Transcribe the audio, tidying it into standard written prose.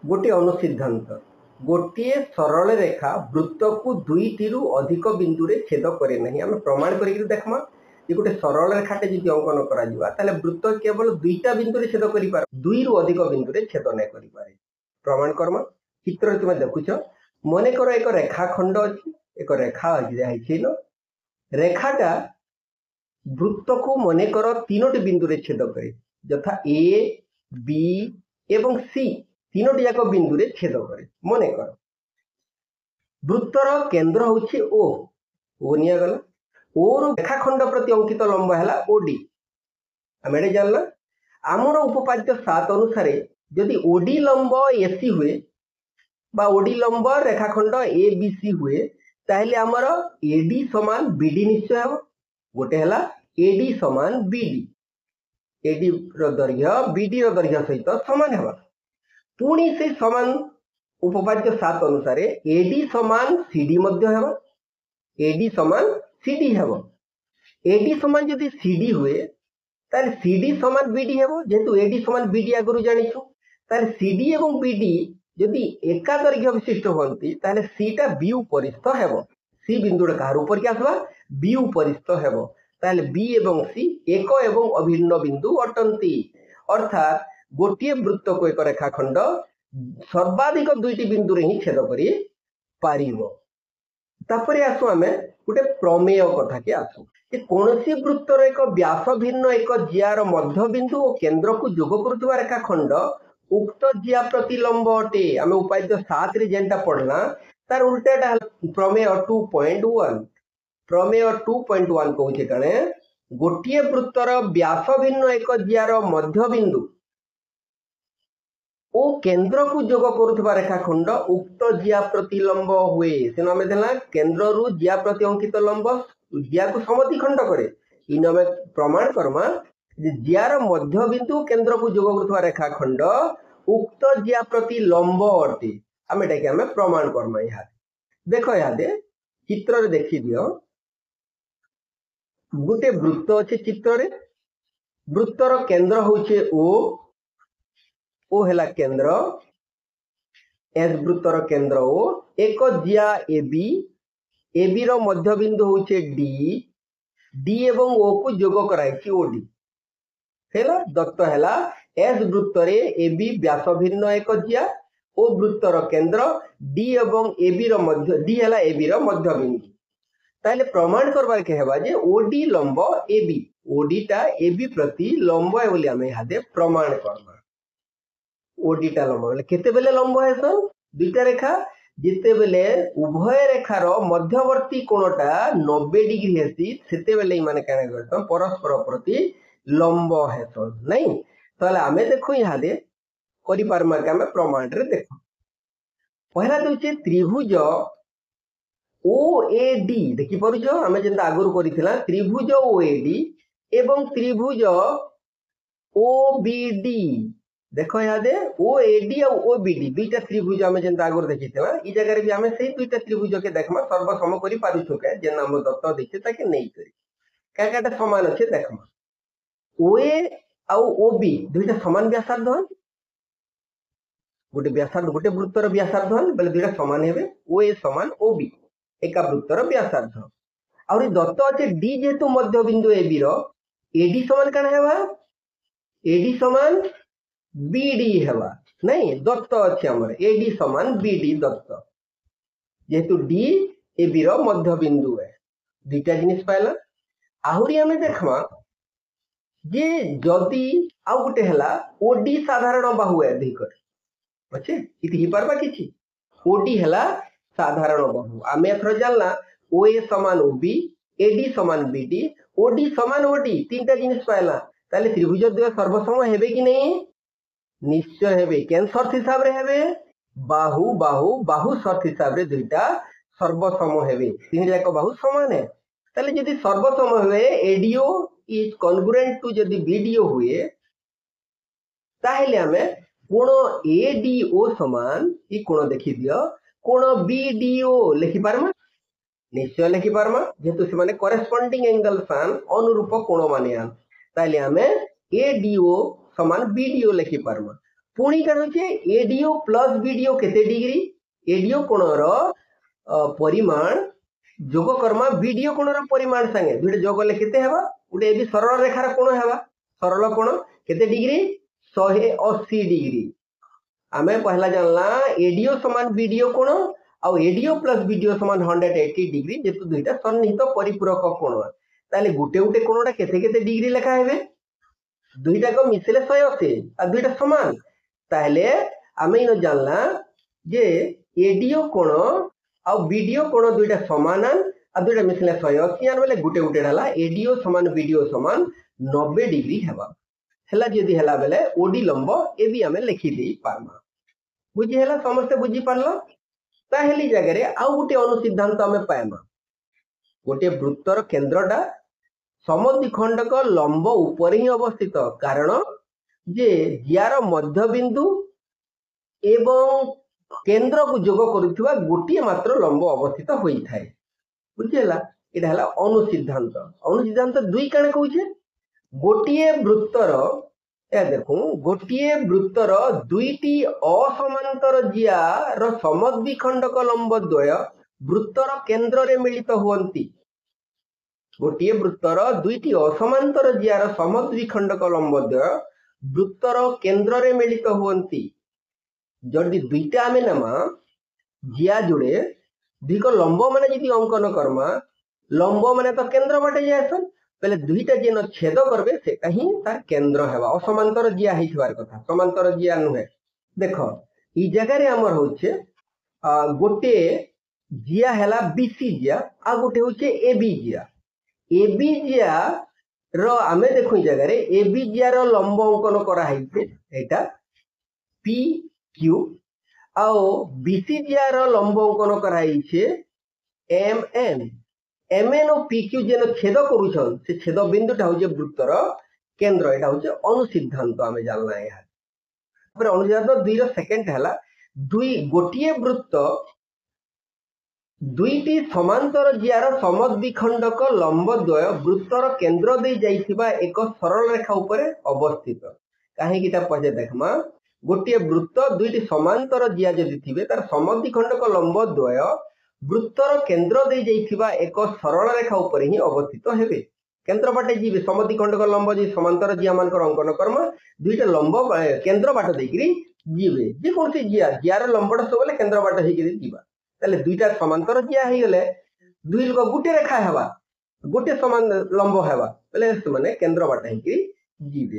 गोटे अनुसिद्धांत गोटे सरल रेखा वृत्त को दुईटी अधिक बिंदु रे छेद करे नहीं। आम प्रमाण करके देखमा ये गोटे सरल रेखाटे जी अंकन करा वृत्त केवल दुईटा बिंदु रे छेद करि पारे, दुई रु अधिक बिंदु रे छेद नहीं करि पारे। प्रमाण कर्मा चित्र तुम देखुच मन कर एक रेखाखंड अच्छी एक रेखा अच्छी रेखाटा वृत्त को मन कर तीनोटी बिंदु रे छेद करे यथा ए बी एवं सी तीनोटी जाक बिंदु रे छेद करे। मन कर वृत्तर केंद्र होछि ओ निया गला ओ रु रेखाखंड प्रति अंकित लंब है ओडी। आम एडे जानला आमर उपपाद्य 7 अनुसार जदि ओडी लंब एसी हुए बा ओडी लंब रेखाखंड ए बी सी हुए ताहले आमर एडी समान बीडी निश्चय हो। गोटे है एडी समान बीडी, एडी रो दैर्घ्य बीडी रो दैर्घ्य सहित समान है। पुणी से समान उपपाद्य 7 अनुसार एडी समान सीडी मध्य है, एडी समान सीडी है। एडी समान जदि सीडी हुए तार सीडी समान बीडी है, जेतु एडी समान बीडी आगु जानिछु तार सीडी एवं बीडी जदि एका दैर्घ्य विशिष्ट होती ताहले सीटा बी उपरिस्थ है। सी बिंदुटा कहार ऊपर के आसवा बी उपरिस्थ है, ताहले बी एवं सी एक एवं अभिन्न बिंदु अटंती। अर्थात गोटे वृत्त को एक रेखाखंड सर्वाधिक दुईटी बिंदु रे ही छेद करि पारिबो। तापरे आसु आमे गोटे प्रमेय कथा के आसु जे कोनोसी वृत्तर एक व्यास भिन्न एक जियार मध्य बिंदु और केंद्र को जोग करुवा रेखाखंड उक्त जिया प्रति लंब अटे। आमे उपाद्य 7 रे जेंटा पढ़ला तार उल्टाटा प्रमेय 2.1। प्रमेय 2.1 कहूचे कणे गोटे वृत्तर व्यास भिन्न एक जियार मध्य बिंदु ओ केंद्र को जोग करुवा रेखाखंड उक्त जिया प्रति लंब हुए। सेन आमे देला केंद्र रु जिया प्रति अंकित लंब जिया को समतिखंड करे। इन आमे प्रमाण करमा जे जियार मध्य बिंदु केंद्र को जोग करुवा रेखाखंड उक्त जिया प्रति लंब अटे। आमे एटा के आमे प्रमाण करमा। यहाँ देखो यहाँ चित्र रे देखि दियो गोटे वृत्त अच्छे चित्र रे वृत्तर केंद्र होचे ओ हेला केंद्र एस वृत्तर केंद्र ओ एक जिया एबी रो मध्य बिंदु होचे डी एवं ओ को जोग कराइछि ओडी हेला दत्त हेला एस वृत्त रे एबी व्यास भिन्न एक जिया ओ वृत्तर केंद्र डी एवं एबी रो मध्य डी हेला एबी रो मध्य बिंदु। ताले प्रमाण करबार के हेबा जे ओडी लंब एबी ओडीटा एबी प्रति लंब है बोली आमे हादे प्रमाण करबा। ओडीटा लंब बोले केते बेले लंब है सन दुईटा रेखा जिते बेले उभय रेखार मध्यवर्ती कोणटा 90 डिग्री हेसी सेते बेले माने काने करतम परस्पर प्रति लंब है सन नहीं। ताले आमे देखो यहाँ दे करि पारमा के आमे प्रमाण रे देखो पहला दोचे त्रिभुज ओएडी देखि परुछ आमे जेंता आगुर करिथिला त्रिभुज ओएडी एवं त्रिभुज ओबीडी देखो यहाँ दे ओएडी और ओबीडी दुईटा त्रिभुज आमे जेंता आगुर देखिथिला ई जगह रे भी आमे सेही दुईटा त्रिभुज के देखमा सर्वसम करि पारुछु के जे नाम दत्त देखि ताके नै करी काकाटा समान अछि देखमा ओए और ओबी दुईटा समान व्यासार्ध गोटे व्यासार्ध गोटे वृत्तर व्यासार्ध बेले दुईटा समान हेबे ओए समान ओबी एका वृत्तर व्यासार्ध और दत्त अच्छे डी जेतु मध्य बिंदु एबी रो एडी समान काना हेबा एडी समान बीडी हेबा नहीं दत्त अच्छे हमर एडी समान बीडी दत्त जेतु डी एबी रो मध्य बिंदु है दुईटा जिनिस पाइला। आहुरी आमे देखमा जे जदी आउ गुटे हला ओडी साधारण बाहु है अधिकर अच्छे इति ही परबा किछि ओडी हला साधारण बाहु आमे एथर जानला ओए समान ओबी एडी समान बीडी ओडी समान ओडी तीनटा जिनिस पाइला। ताले त्रिभुज द्वय सर्वसम हेबे कि नहीं निश्चय हेबे केन शर्त हिसाब रे हेबे बाहु बाहु बाहु शर्त हिसाब रे दुईटा सर्वसम हेबे तीन जाक बाहु समान है। ताले यदि सर्वसम हुए एडीओ इज कॉन्ग्रुएंट टू यदि बीडीओ हुए ताहले हमें कोण एडीओ समान ई कोण देखि दियो कोण बीडीओ लिखि पारमा निश्चय लिखि पारमा जेतु से माने करेस्पोंडिंग एंगल सान अनुरूप कोण माने ताले हमें एडीओ समान बीडीओ लिखि पारमा। पुणी कौन होचे एडीओ प्लस बीडीओ केते डिग्री एडीओ कोणर परिमाण जोग कर्मा बीडीओ कोणर परिमाण संगे दुटे जोग ले केते हेबा उटे एबी सरल रेखार कोण हेबा सरल कोण केते डिग्री 180 डिग्री आमे पहला जानला एडीओ समान बीडीओ कोण आ एडीओ प्लस बीडीओ समान 180 डिग्री जेतु दुईटा सन्निहित परिपूरक कोण ताले गुटे गुटे कोणटा केते केते डिग्री लेखा हेबे दुईटा को मिसले 180 आ दुईटा समान ताले आमे इन जानला जे एडीओ कोण आ बीडीओ कोण दुईटा समानान आ दुईटा मिसले 180 आन बेले गुटे गुटे डाला एडीओ समान बीडीओ समान 90 डिग्री हेबा हेला जदी हेला बेले ओडी लंब एबी आमे लिखि देई पारमा बुझी हेला समस्त बुझी पारलो ताहेली जगह रे आउ गुटे अनुसिद्धांत आमे पाएमा गोटे वृत्तर केंद्रटा समद्विखंडक लंब ऊपर ही अवस्थित कारण जे जियार मध्यबिंदु एवं केंद्र को जोग करुवा गोटे मात्र लंब अवस्थित होई थाए बुझेला एटा हला अनुसिद्धांत दुई काने कहूचे गोटे वृत्तर या देखो गोटे वृत्तर दुईटी असमांतर जिया रो समद्विखंडक लंब द्वय वृत्तर केंद्र रे मिलित हुवंती गोटे वृत्तर दुईटी असमांतर जिया रो समद्विखंडक लंब द्वय वृत्तर केंद्र रे मिलित हुवंती जदि दुईटा आमे नामा जिया जोड़े दुईक लंब माने जदि अंकन करमा लंब माने तो केंद्र बाटे जायसन पहले दुईटा जेन छेद करबे सेटा ही तार केंद्र हेबा असमांतर जिया हिथवार कथा समांतर जिया नुहे देखो ई जगह रे हमर होचे गोटे जिया हेला बीसी जिया आ गोटे होचे एबी जिया रो आमे देखो ई जगह रे एबी जिया रो लंब अंकन करा हिचे एटा पी क्यू आओ बीसी जिया रो लंब अंकन करा हिचे एम एन एमएन और पीक्यू जेन छेद करूछन से छेद बिंदुटा होचे वृत्तर केंद्र एटा होचे अनुसिद्धांत आमे जानला यहाँ पर अनुसिद्धांत 2 रो सेकंड हला दुई गोटिए वृत्त दुईटी समांतर जियार समद्विखंडक लंब द्वय वृत्तर केंद्र दे जाइथिबा एक सरल रेखा ऊपर अवस्थित काहे किटा पजे देखमा गोटिए वृत्त दुईटी समांतर जिया जदि थिबे तार समद्विखंडक लंब द्वय वृत्तर केंद्र दे जाइथिबा एक सरल रेखा ऊपर ही अवस्थित हेबे केंद्र बाटे जीवे समद्विखंडक लंब जी समांतर जिया मानकर अंकन कर्मा दुईटा लंब केंद्र बाट देकरी जीवे जे कोनसी जियार लंबटा सबले केंद्र बाट हेकरी जीवा ताले दुईटा समांतर जिया हे गेले दुई लोक गुटे रेखा हेबा गुटे समान लंब हेबा पले माने केंद्र बाट हेकरी जीवे।